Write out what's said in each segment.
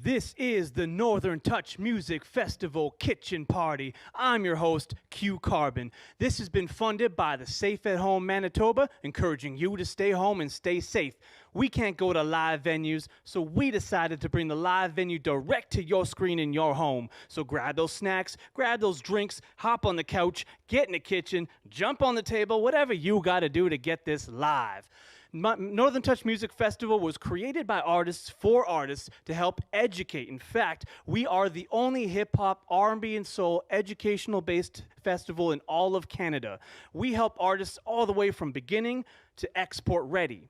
This is the Northern Touch Music Festival Kitchen Party. I'm your host, Q Carbon. This has been funded by the Safe at Home Manitoba, encouraging you to stay home and stay safe. We can't go to live venues, so we decided to bring the live venue direct to your screen in your home. So grab those snacks, grab those drinks, hop on the couch, get in the kitchen, jump on the table, whatever you gotta do to get this live. Northern Touch Music Festival was created by artists for artists to help educate. In fact, we are the only hip-hop, R&B, and soul educational-based festival in all of Canada. We help artists all the way from beginning to export ready.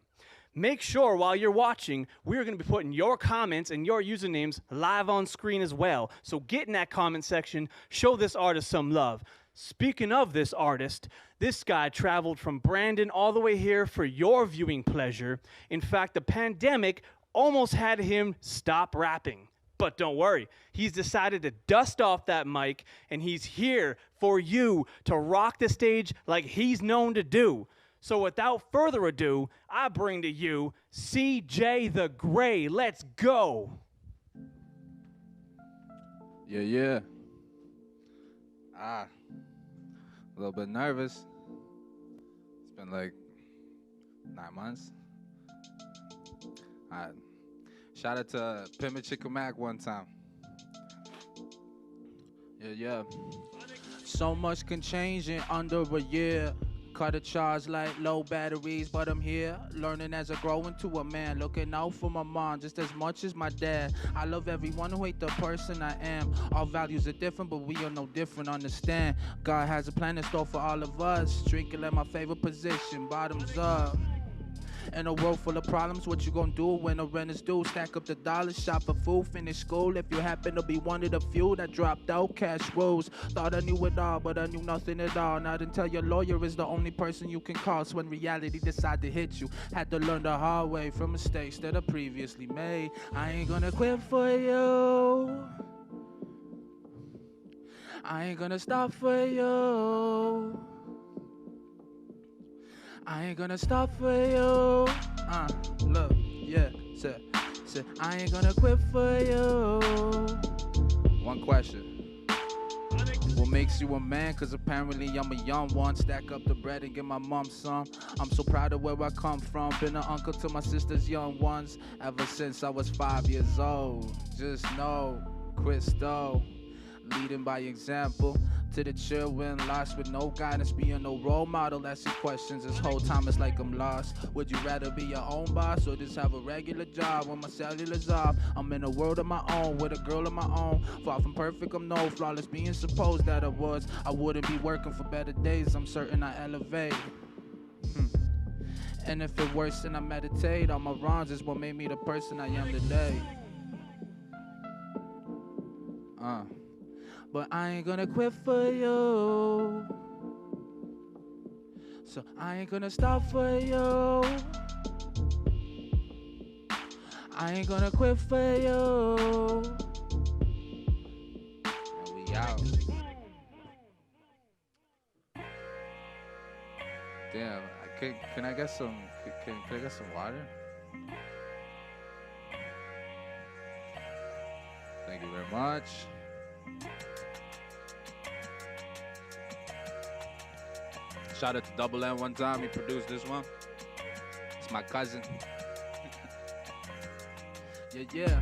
Make sure while you're watching, we're going to be putting your comments and your usernames live on screen as well. So get in that comment section, show this artist some love. Speaking of this artist, this guy traveled from Brandon all the way here for your viewing pleasure. In fact, the pandemic almost had him stop rapping. But don't worry, he's decided to dust off that mic, and he's here for you to rock the stage like he's known to do. So without further ado, I bring to you CJTheGrey. Let's go. Yeah. A little bit nervous. It's been like 9 months. Shout out to Pimp and Chicken Mac one time. Yeah. So much can change in under a year. Cut a charge like low batteries, but I'm here, learning as I grow into a man, looking out for my mom just as much as my dad. I love everyone who hate the person I am. Our values are different, but we are no different, understand. God has a plan in store for all of us. Drinking at my favorite position, bottoms up. In a world full of problems, what you gonna do when the rent is due? Stack up the dollars, shop for food, finish school. If you happen to be one of the few that dropped out, cash rules. Thought I knew it all, but I knew nothing at all. Now then tell your lawyer is the only person you can call. So when reality decide to hit you, had to learn the hard way from mistakes that I previously made. I ain't gonna quit for you. I ain't gonna stop for you. I ain't gonna stop for you. Look, yeah, say, I ain't gonna quit for you. One question. What makes you a man? Cause apparently I'm a young one. Stack up the bread and give my mom some. I'm so proud of where I come from. Been an uncle to my sister's young ones ever since I was 5 years old. Just know, Christo, leading by example. To the children, lost with no guidance, being no role model, asking questions. This whole time it's like I'm lost. Would you rather be your own boss or just have a regular job when my cellular's off? I'm in a world of my own, with a girl of my own. Far from perfect, I'm no flawless, being supposed that I was. I wouldn't be working for better days, I'm certain I elevate. And if it works, then I meditate. All my wrongs is what made me the person I am today. But I ain't gonna quit for you. So I ain't gonna stop for you. I ain't gonna quit for you. And we out. Damn, can I get some? Can I get some water? Thank you very much. Shout out to Double N one time, he produced this one. It's my cousin. Yeah.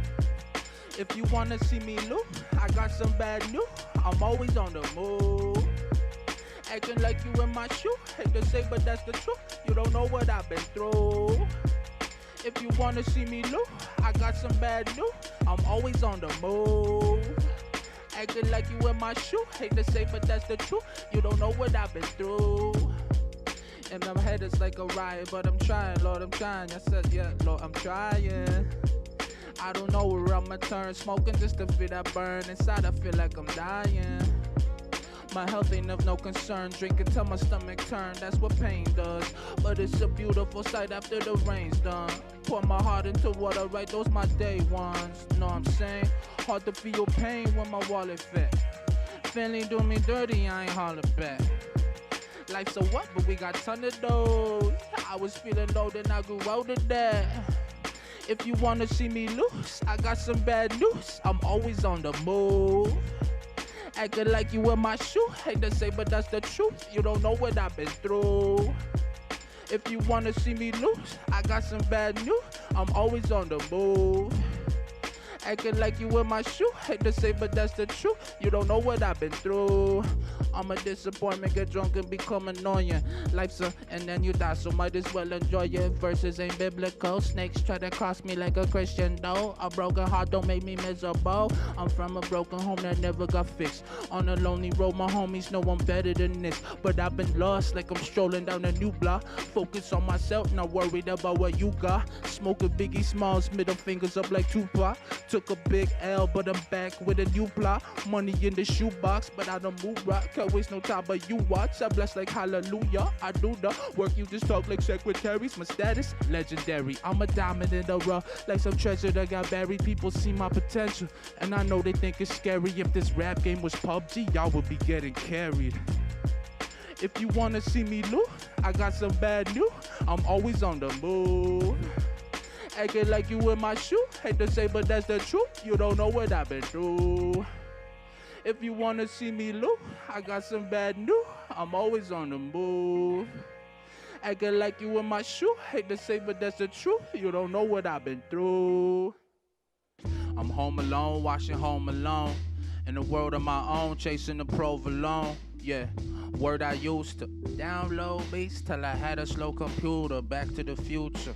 If you wanna see me look, I got some bad news. I'm always on the move. Acting like you in my shoe. Hate to say, but that's the truth. You don't know what I've been through. If you wanna see me look, I got some bad news. I'm always on the move. Acting like you in my shoe. Hate to say, but that's the truth. You don't know what I've been through. In my head it's like a riot, but I'm trying, Lord, I'm trying. I said, yeah, Lord, I'm trying. I don't know where I'ma turn. Smoking just to feel that burn. Inside I feel like I'm dying. My health ain't of no concern. Drinking till my stomach turn. That's what pain does. But it's a beautiful sight after the rain's done. Pour my heart into what I write. Those my day ones. Know what I'm saying? Hard to feel pain when my wallet fat. Feeling do me dirty, I ain't holler back. Life's a what, but we got ton of those. I was feeling low, then I grew older that. If you wanna see me loose, I got some bad news. I'm always on the move. Acting like you in my shoe. Hate to say, but that's the truth. You don't know what I've been through. If you wanna see me loose, I got some bad news. I'm always on the move. Acting like you in my shoe. Hate to say, but that's the truth. You don't know what I've been through. I'm a disappointment, get drunk and become annoying. Life's and then you die, so might as well enjoy it. Verses ain't biblical. Snakes try to cross me like a Christian, though. A broken heart don't make me miserable. I'm from a broken home that never got fixed. On a lonely road, my homies know I'm better than this. But I've been lost like I'm strolling down a new block. Focus on myself, not worried about what you got. Smoking Biggie Smalls, middle fingers up like Tupac. Took a big L, but I'm back with a new plot. Money in the shoebox, but I don't move rock. Can't waste no time, but you watch. I bless like hallelujah. I do the work, you just talk like secretaries. My status, legendary. I'm a diamond in the rough, like some treasure that got buried. People see my potential, and I know they think it's scary. If this rap game was PUBG, y'all would be getting carried. If you wanna see me loot, I got some bad news. I'm always on the move. Acting like you in my shoe. Hate to say, but that's the truth. You don't know what I've been through. If you wanna see me loot, I got some bad news. I'm always on the move. Acting like you in my shoe. Hate to say, but that's the truth. You don't know what I've been through. I'm home alone, watching Home Alone. In a world of my own, chasing the provolone. Yeah, word I used to download beats till I had a slow computer. Back to the future.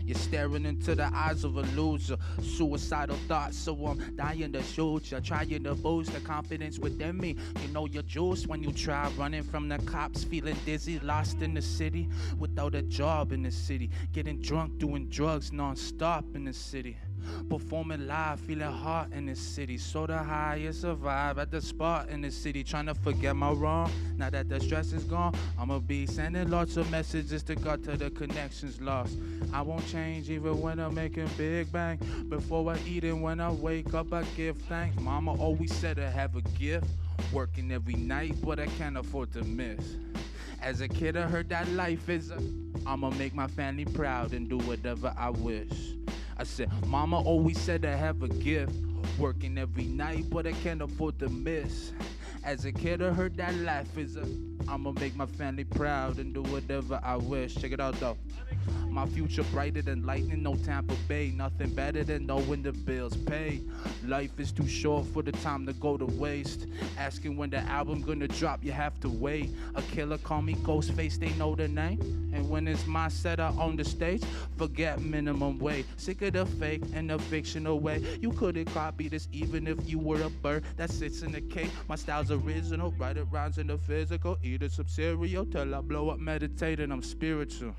You're staring into the eyes of a loser. Suicidal thoughts, so I'm dying to shoot you. Trying to boost the confidence within me. You know your juice when you try running from the cops. Feeling dizzy, lost in the city. Without a job in the city. Getting drunk, doing drugs non-stop in the city. Performing live, feeling hot in the city. So the highest vibe at the spot in the city. Trying to forget my wrong. Now that the stress is gone, I'ma be sending lots of messages to God till the connection's lost. I won't change even when I'm making big bang. Before I eat and when I wake up, I give thanks. Mama always said I have a gift. Working every night, but I can't afford to miss. As a kid, I heard that life is I'ma make my family proud and do whatever I wish. I said, Mama always said I have a gift. Working every night, but I can't afford to miss. As a kid, I heard that life is I'ma make my family proud and do whatever I wish. Check it out, though. My future brighter than lightning, no Tampa Bay. Nothing better than knowing the bills pay. Life is too short for the time to go to waste. Asking when the album gonna drop, you have to wait. A killer call me Ghostface, they know the name. And when it's my set up on the stage, forget minimum wage. Sick of the fake and the fictional way. You couldn't copy this even if you were a bird that sits in the cage. My style's original, write it rhymes in the physical. Eat some cereal till I blow up, meditating, I'm spiritual.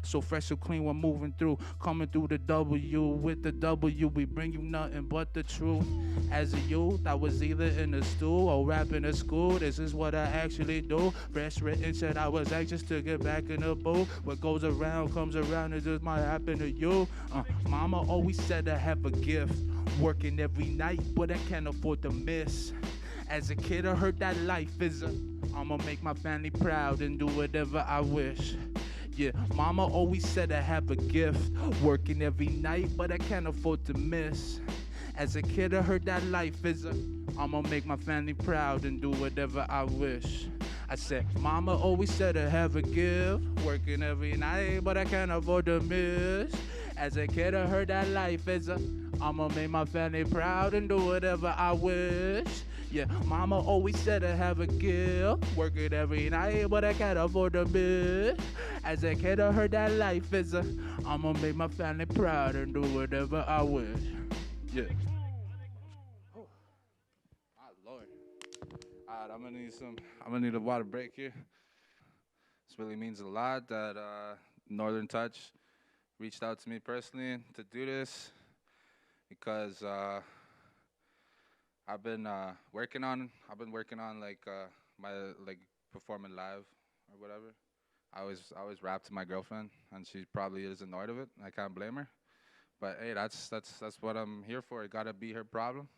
So fresh, so clean, we're moving through. Coming through the W, with the W, we bring you nothing but the truth. As a youth, I was either in the stool or rapping at school. This is what I actually do. Fresh written said I was anxious to get back in the booth. What goes around comes around, it just might happen to you. Mama always said I have a gift. Working every night, but I can't afford to miss. As a kid, I heard that life is I'ma make my family proud and do whatever I wish. Yeah, Mama always said I have a gift. Working every night, but I can't afford to miss. As a kid, I heard that life is I'ma make my family proud and do whatever I wish. I said, Mama always said I have a gift. Working every night, but I can't afford to miss. As a kid, I heard that life is I'ma make my family proud and do whatever I wish. Yeah, Mama always said I have a gift. Working every night, but I can't afford to miss. As a kid, I heard that life is I'ma make my family proud and do whatever I wish. Yeah. Oh, my Lord. All right, I'm gonna need a water break here. This really means a lot that Northern Touch reached out to me personally to do this because I've been working on like my like performing live or whatever. I always rap to my girlfriend, and she probably is annoyed of it. I can't blame her. But hey, that's what I'm here for. It gotta be her problem.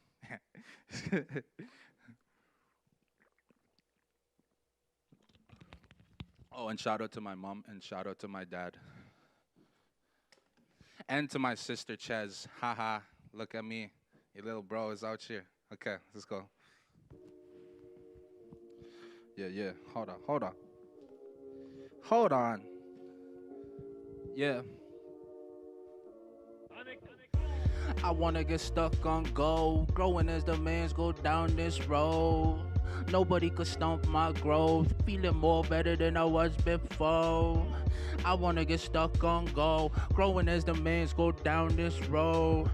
Oh, and shout out to my mom and shout out to my dad. And to my sister Ches, haha, look at me. Your little bro is out here. Okay, let's go. Yeah, hold on. Yeah. I wanna get stuck on gold, growing as the mans go down this road. Nobody could stomp my growth, feeling more better than I was before. I wanna get stuck on gold, growing as the mans go down this road.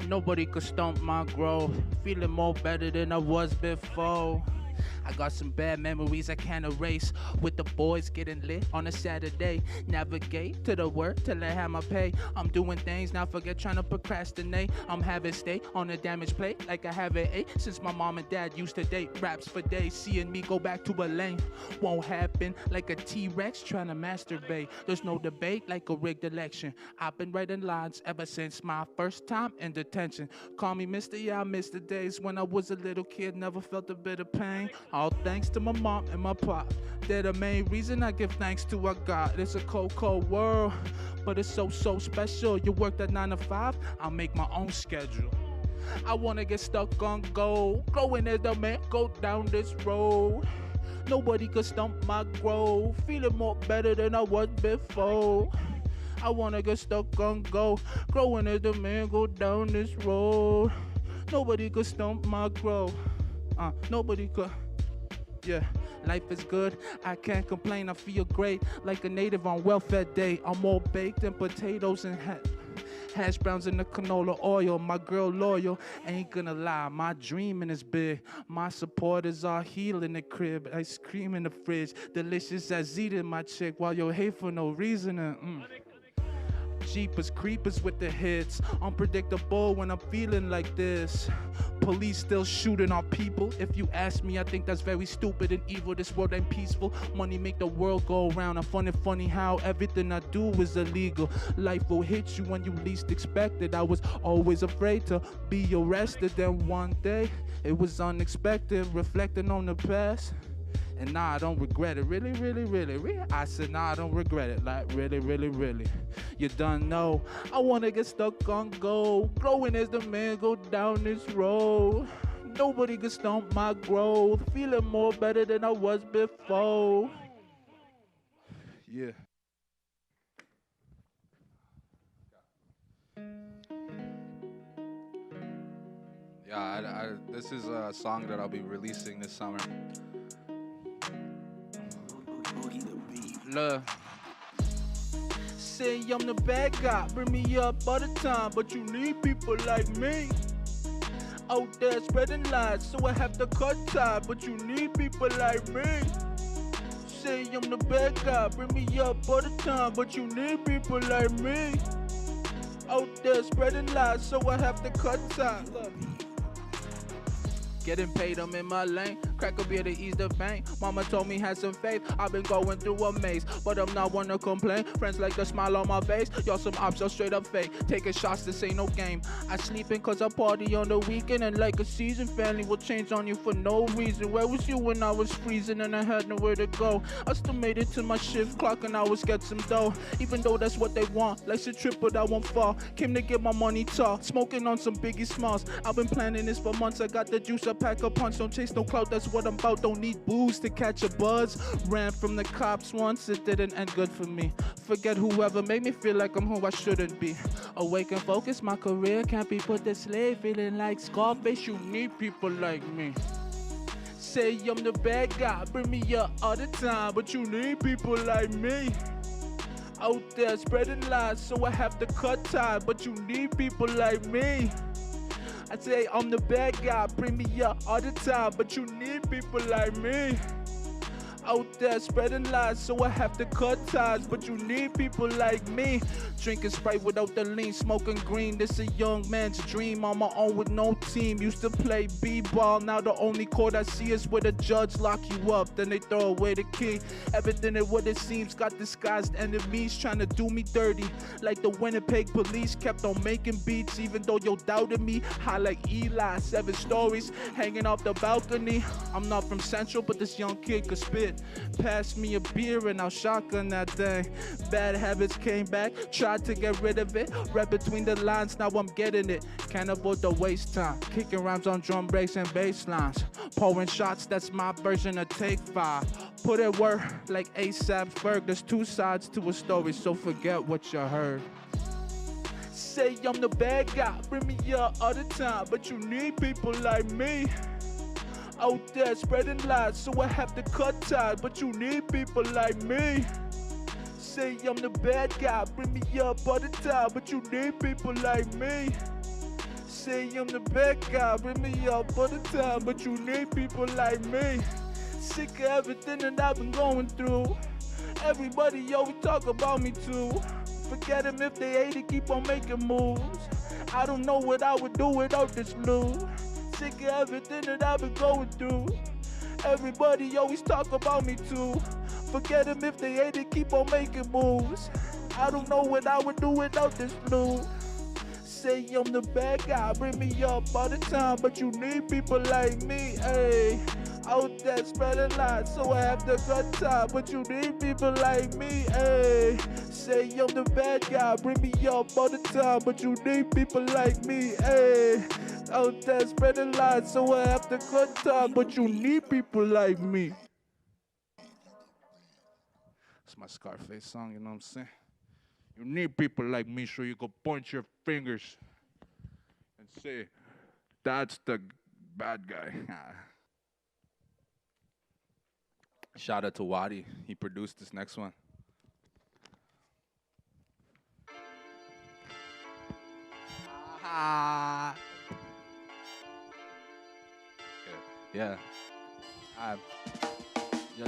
Nobody could stomp my growth, feeling more better than I was before. I got some bad memories I can't erase, with the boys getting lit on a Saturday. Navigate to the work till I have my pay. I'm doing things, now forget trying to procrastinate. I'm having stay on a damaged plate like I have an A. Since my mom and dad used to date raps for days, seeing me go back to a lane won't happen. Like a T-Rex trying to masturbate. There's no debate like a rigged election. I've been writing lines ever since my first time in detention. Call me Mr. Yeah, I miss the days when I was a little kid, never felt a bit of pain. All thanks to my mom and my pop. They're the main reason I give thanks to our God. It's a cold, cold world, but it's so, so special. You work that 9 to 5, I'll make my own schedule. I wanna get stuck on gold, growing as the man go down this road. Nobody could stump my growth, feeling more better than I was before. I wanna get stuck on gold, growing as the man go down this road. Nobody could stump my growth. Nobody could. Yeah, life is good, I can't complain, I feel great, like a native on welfare day. I'm more baked than potatoes and hash browns in the canola oil. My girl loyal, ain't gonna lie, my dreaming is big. My supporters are healing the crib, ice cream in the fridge, delicious as eating my chick, while you hate for no reason. Jeepers creepers with the hits, unpredictable when I'm feeling like this. Police still shooting our people. If you ask me, I think that's very stupid and evil. This world ain't peaceful. Money make the world go around. I'm funny how everything I do is illegal. Life will hit you when you least expect it. I was always afraid to be arrested, then one day it was unexpected. Reflecting on the past, and nah, I don't regret it. Really? I said, nah, I don't regret it. Like, really. You done know. I wanna get stuck on gold, growing as the man go down this road. Nobody can stomp my growth, feeling more better than I was before. Yeah. Yeah, this is a song that I'll be releasing this summer. Look, say I'm the bad guy, bring me up all the time, but you need people like me out there spreading lies, so I have to cut ties, but you need people like me. Say I'm the bad guy, bring me up all the time, but you need people like me out there spreading lies, so I have to cut ties. Look. Getting paid, I'm in my lane. Crack a beer to ease the pain. Mama told me have some faith. I've been going through a maze, but I'm not one to complain. Friends like the smile on my face. Y'all some ops, y'all straight up fake. Taking shots, this ain't no game. I sleeping cause I party on the weekend, and like a season, family will change on you for no reason. Where was you when I was freezing and I had nowhere to go? I still made it to my shift clock and I was get some dough. Even though that's what they want, like a trip but I won't fall. Came to get my money tall, smoking on some Biggie Smalls. I've been planning this for months, I got the juice, I pack a punch. Don't chase no clout, that's what I'm about. Don't need booze to catch a buzz. Ran from the cops once, it didn't end good for me. Forget whoever made me feel like I'm who I shouldn't be. Awake and focused, my career can't be put to slave. Feeling like Scarface, you need people like me. Say I'm the bad guy, bring me up all the time, but you need people like me out there spreading lies, so I have to cut ties, but you need people like me. I say I'm the bad guy, bring me up all the time, but you need people like me out there spreading lies, so I have to cut ties, but you need people like me. Drinking Sprite without the lean, smoking green, this a young man's dream. On my own with no team, used to play b-ball, now the only court I see is where the judge lock you up, then they throw away the key. Everything is what it seems, got disguised enemies trying to do me dirty, like the Winnipeg police kept on making beats, even though you doubted me. High like Eli, 7 stories hanging off the balcony. I'm not from Central, but this young kid could spit. it. Pass me a beer and I'll shotgun that thing. Bad habits came back, tried to get rid of it. Read between the lines, now I'm getting it. Can't avoid the waste time. Kicking rhymes on drum breaks and bass lines. Pouring shots, that's my version of Take 5. Put it work like ASAP Ferg. There's two sides to a story, so forget what you heard. Say I'm the bad guy, bring me up all the time, but you need people like me out there spreading lies, so I have to cut ties, but you need people like me. Say I'm the bad guy, bring me up all the time, but you need people like me. Say I'm the bad guy, bring me up all the time, but you need people like me. Sick of everything that I've been going through. Everybody always talk about me too. Forget them if they hate it, keep on making moves. I don't know what I would do without this loot. Sick of everything that I've been going through. Everybody always talk about me too. Forget them if they hate it, keep on making moves. I don't know what I would do without this loot. Say I'm the bad guy, bring me up all the time, but you need people like me, ayy. Out there spreading lies, so I have the good time, but you need people like me, ayy. Say I'm the bad guy, bring me up all the time, but you need people like me, ayy. Out there spreading lies, so I have the good time, but you need people like me. It's my Scarface song, you know what I'm saying? You need people like me so you can point your fingers and say, that's the bad guy. Shout out to Wadi. He produced this next one. Yeah.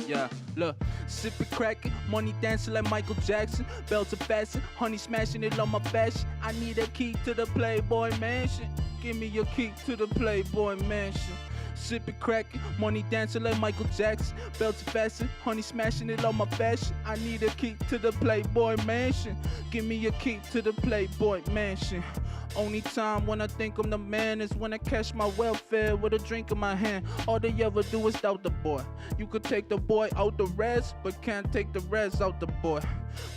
Yeah, look, sipping cracking, money dancing like Michael Jackson, belts are fasten, honey smashing it on my fashion. I need a key to the Playboy Mansion. Give me your key to the Playboy Mansion. Sipping cracking, money dancing like Michael Jackson, belts are fasten, honey smashing it on my fashion. I need a key to the Playboy Mansion. Give me a key to the Playboy Mansion. Only time when I think I'm the man is when I catch my welfare with a drink in my hand. All they ever do is doubt the boy. You could take the boy out the res, but can't take the res out the boy.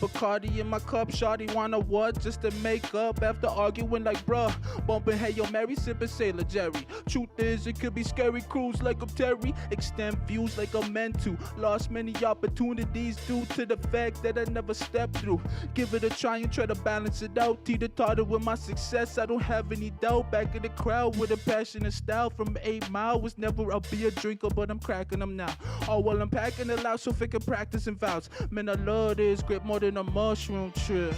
Bacardi in my cup, shawty wanna what? Just to make up after arguing like bruh. Bumping Hey Yo Mary, sipping Sailor Jerry. Truth is, it could be scary cruise like I'm Terry. Extend views like I'm meant to. Lost many opportunities due to the fact that I never stepped through. Give it a try and try to balance it out. Teeter-totter with my success, I don't have any doubt. Back in the crowd with a passionate style. From 8 Mile, was never a beer drinker, but I'm cracking them now. All while I'm packing it loud so fit can practice and vows. Man, I love this grip more than a mushroom trip.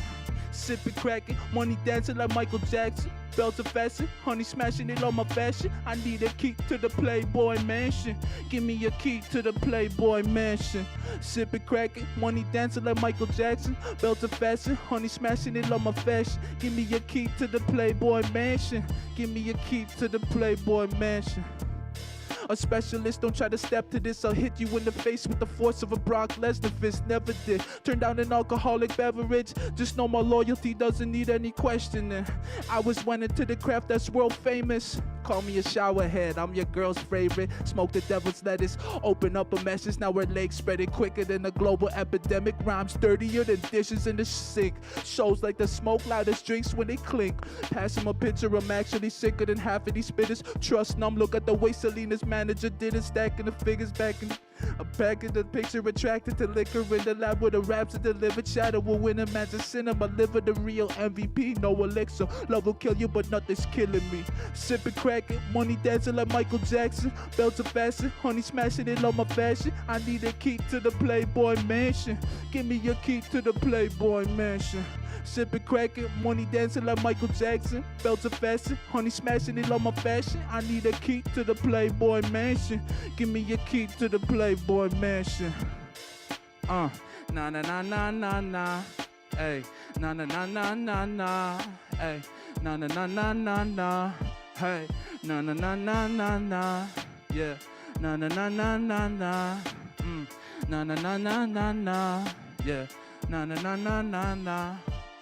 Sipping cracking, money dancing like Michael Jackson. Belts are fasten, honey smashing it on my fashion. I need a key to the Playboy Mansion. Give me a key to the Playboy Mansion. Sipping cracking, money dancing like Michael Jackson. Belts are fasten, honey smashing it on my fashion. Give me a key to the Playboy Mansion. Give me a key to the Playboy Mansion. A specialist, don't try to step to this. I'll hit you in the face with the force of a Brock Lesnar fist. Never did turn down an alcoholic beverage. Just know my loyalty doesn't need any questioning. I was went into the craft that's world famous. Call me a shower head, I'm your girl's favorite. Smoke the devil's lettuce, open up a message. Now her legs spread it quicker than a global epidemic. Rhymes dirtier than dishes in the sink. Shows like the smoke loudest drinks when they clink. Pass him a picture, I'm actually sicker than half of these spitters. Trust numb, look at the way Selena's manager did it. Stacking the figures back in a pack of the picture, attracted to liquor in the lab with the raps that delivered. Shadow will win a match of cinema, liver the real MVP. No elixir, love will kill you, but nothing's killing me. Sipping cracking, money dancing like Michael Jackson. Belts are fasten, honey smashing it on my fashion. I need a key to the Playboy Mansion. Give me your key to the Playboy Mansion. Sipping cracking, money dancing like Michael Jackson. Belts are fasten, honey smashing it on my fashion. I need a key to the Playboy Mansion. Give me your key to the Playboy Mansion. Na na na na na na. Hey, na na na na na na. Hey, na na na na na na. Hey, na na na na na na. Yeah, na na na na na na. Na na na na na na. Yeah, na na na na na na.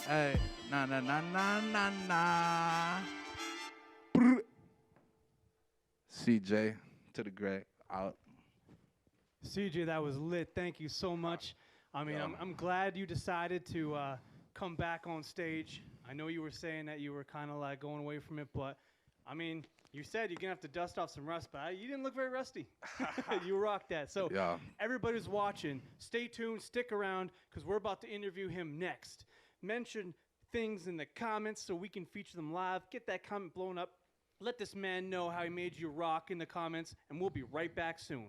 Hey, na na na na na na. CJ to the Grey out. CJ, that was lit. Thank you so much. I mean, Yeah. I'm glad you decided to come back on stage. I know you were saying that you were kind of like going away from it, but I mean, you said you're gonna have to dust off some rust, but you didn't look very rusty. You rocked that. So Yeah. everybody's watching. Stay tuned, stick around, because we're about to interview him next. Mention things in the comments so we can feature them live. Get that comment blown up. Let this man know how he made you rock in the comments, and we'll be right back soon.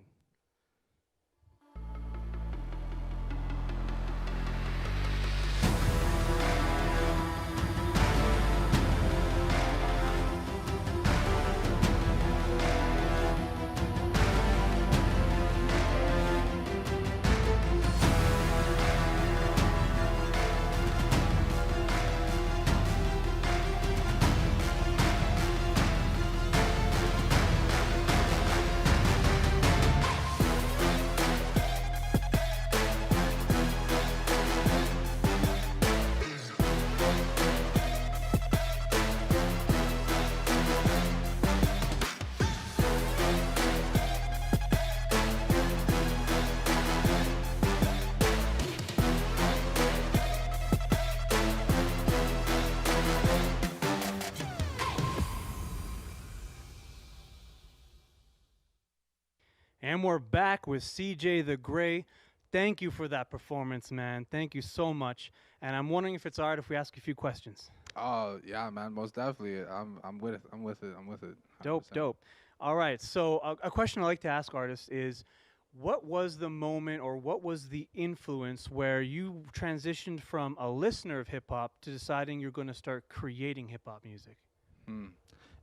And we're back with CJTheGrey. Thank you for that performance, man. Thank you so much. And I'm wondering if it's all right if we ask a few questions. Oh yeah, man. Most definitely. I'm with it. I'm with it. I'm with it. Dope, 100%. dope. All right. So a question I like to ask artists is, what was the moment or what was the influence where you transitioned from a listener of hip hop to deciding you're going to start creating hip hop music? Hmm.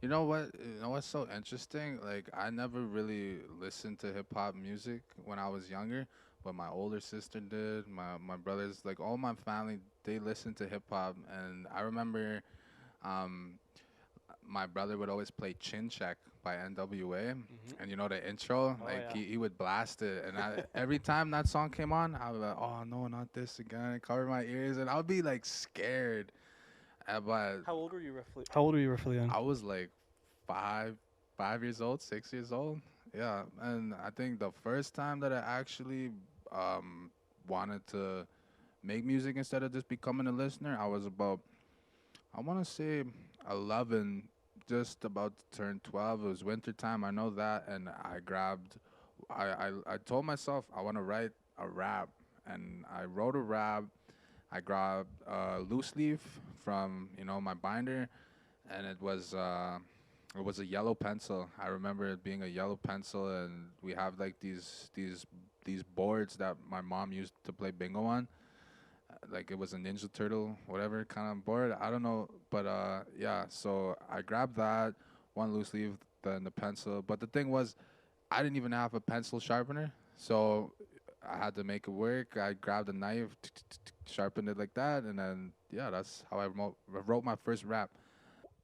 You know what? You know what's so interesting? Like I never really listened to hip hop music when I was younger, but my older sister did. My brothers, like all my family, they listened to hip hop, and I remember, um, my brother would always play Chin Check by NWA, and you know the intro, Oh, like yeah. he would blast it, and every time that song came on, I was like, oh no, not this again, cover my ears, and I would be like scared. But How old were you roughly? How old were you roughly then? I was like 5 years old, 6 years old. Yeah, and I think the first time that I actually um, wanted to make music instead of just becoming a listener, I was about, I want to say 11, just about to turn 12. It was winter time. I know that, and I told myself I want to write a rap, and I wrote a rap. I grabbed a loose leaf from my binder, and it was a yellow pencil. I remember it being a yellow pencil, and we have like these boards that my mom used to play bingo on. Like it was a Ninja Turtle, whatever kind of board. I don't know, but yeah. So I grabbed that one loose leaf, then the pencil. But the thing was, I didn't even have a pencil sharpener, so I had to make it work. I grabbed a knife, sharpened it like that, and then yeah, that's how I wrote my first rap.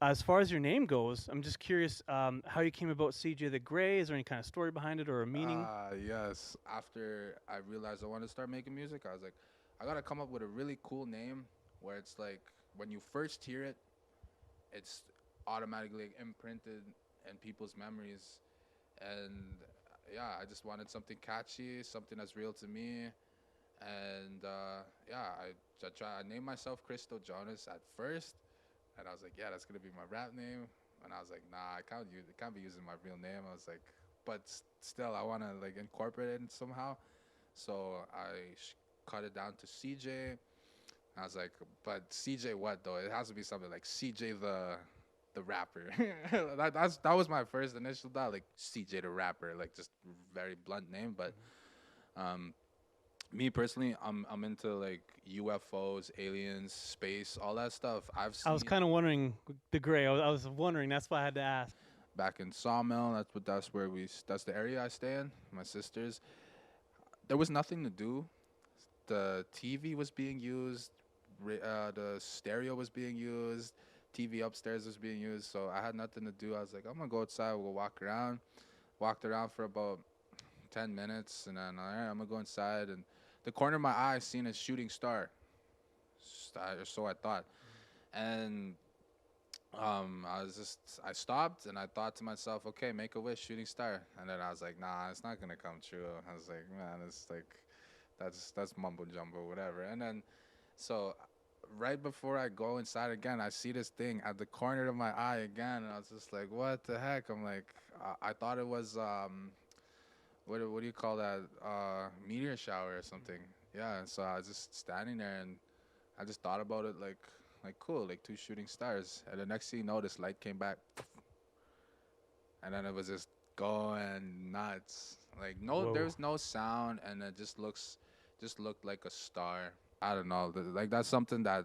As far as your name goes, I'm just curious how you came about CJTheGrey. Is there any kind of story behind it or a meaning? Yes. After I realized I wanted to start making music, I was like, I gotta come up with a really cool name where it's like when you first hear it, it's automatically imprinted in people's memories. And yeah, I just wanted something catchy, something that's real to me. And yeah, I named myself Crystal Jonas at first, and I was like, yeah, that's gonna be my rap name. And I was like, nah, I can't be using my real name. I was like, but still, I wanna like incorporate it somehow. So I cut it down to CJ. I was like, but CJ what though? It has to be something like CJ the rapper. That was my first initial thought, like CJ the rapper, like just very blunt name. But um, me personally, I'm into like UFOs, aliens, space, all that stuff. I've I was seen kind of wondering the gray. I was wondering. That's why I had to ask. back in Sawmill. That's the area I stay in. My sisters. There was nothing to do. The TV was being used. The stereo was being used. TV upstairs was being used. So I had nothing to do. I was like, I'm gonna go outside. We'll walk around. Walked around for about 10 minutes, and then all right, I'm gonna go inside. And the corner of my eye seen a shooting star. So I thought, and I stopped and I thought to myself, okay, make a wish, shooting star. And then I was like, nah, it's not gonna come true. I was like, man, it's like, that's mumbo jumbo, whatever. And then, so right before I go inside again, I see this thing at the corner of my eye again, and I was just like, what the heck? I'm like, I thought it was what do you call that? Meteor shower or something. Yeah. And so I was just standing there and I just thought about it like cool, like two shooting stars. And the next thing you know, this light came back, and then it was just going nuts. Like Whoa. there was no sound, and it just looked like a star. I don't know, like that's something that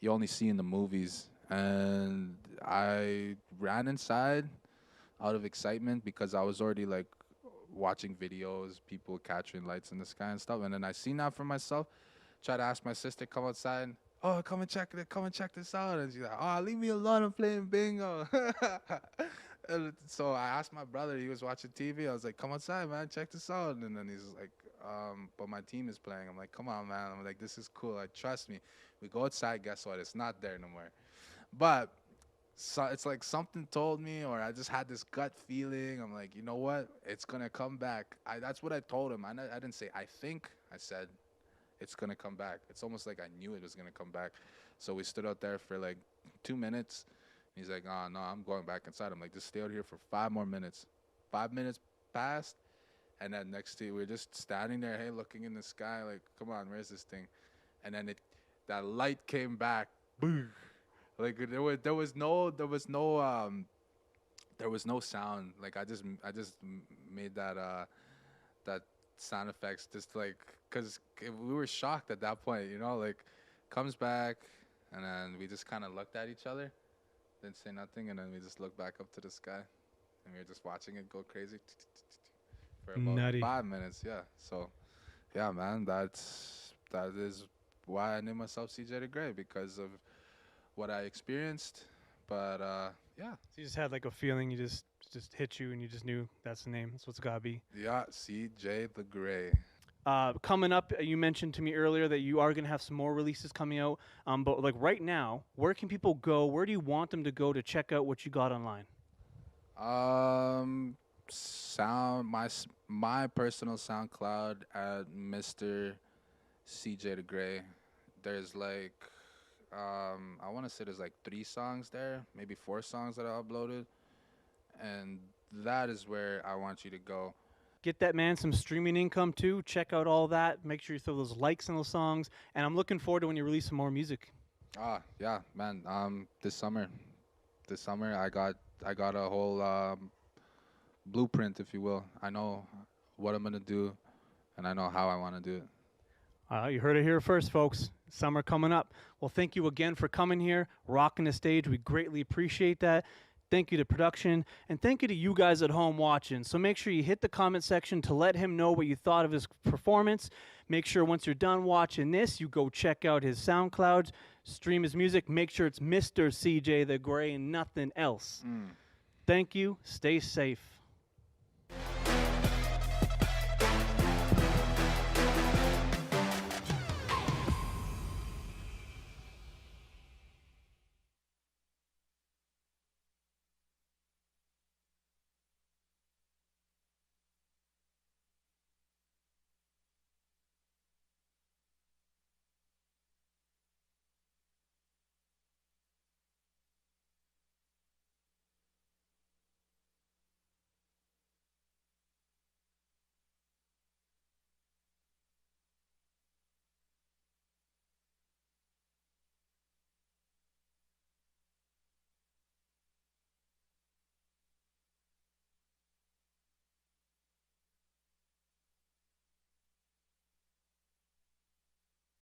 you only see in the movies. And I ran inside out of excitement because I was already like watching videos, people capturing lights in the sky and stuff. And then I seen that for myself. Try to ask my sister come outside. Oh, come and check this out. And she's like, oh, leave me alone, I'm playing bingo. And so I asked my brother, he was watching TV. I was like, come outside, man, check this out. And then he's like, but my team is playing. I'm like, come on, man. I'm like, this is cool. Trust me. We go outside, guess what? It's not there no more. But so it's like something told me, or I just had this gut feeling. I'm like, you know what? It's going to come back. That's what I told him. I didn't say, I think. I said, it's going to come back. It's almost like I knew it was going to come back. So we stood out there for like 2 minutes. He's like, oh, no, I'm going back inside. I'm like, just stay out here for 5 more minutes. 5 minutes passed, and then next to you, we're just standing there, hey, looking in the sky, like, come on, where's this thing? And then that light came back, boom. Like there was no sound. Like I just made that sound effects just like, because we were shocked at that point, you know, like comes back, and then we just kind of looked at each other, didn't say nothing, and then we just looked back up to the sky, and we were just watching it go crazy for about Nutty. 5 minutes. Yeah. So yeah, man, that is why I named myself CJTheGrey, because of what I experienced. But yeah. So you just had like a feeling, you just hit you, and you just knew that's the name. That's what's gotta be. Yeah, CJTheGrey. Coming up, you mentioned to me earlier that you are gonna have some more releases coming out. But like right now, where can people go? Where do you want them to go to check out what you got online? My personal SoundCloud at Mr. CJTheGrey. There's like I want to say there's like 3 songs there, maybe 4 songs that I uploaded, and that is where I want you to go. Get that man some streaming income too. Check out all that. Make sure you throw those likes on those songs. And I'm looking forward to when you release some more music. Yeah, man. This summer I got a whole blueprint, if you will. I know what I'm gonna do, and I know how I want to do it. You heard it here first, folks. Summer coming up. Well, thank you again for coming here, rocking the stage. We greatly appreciate that. Thank you to production, and thank you to you guys at home watching. So make sure you hit the comment section to let him know what you thought of his performance. Make sure once you're done watching this, you go check out his SoundCloud, stream his music. Make sure it's Mr. CJTheGrey and nothing else. Thank you. Stay safe.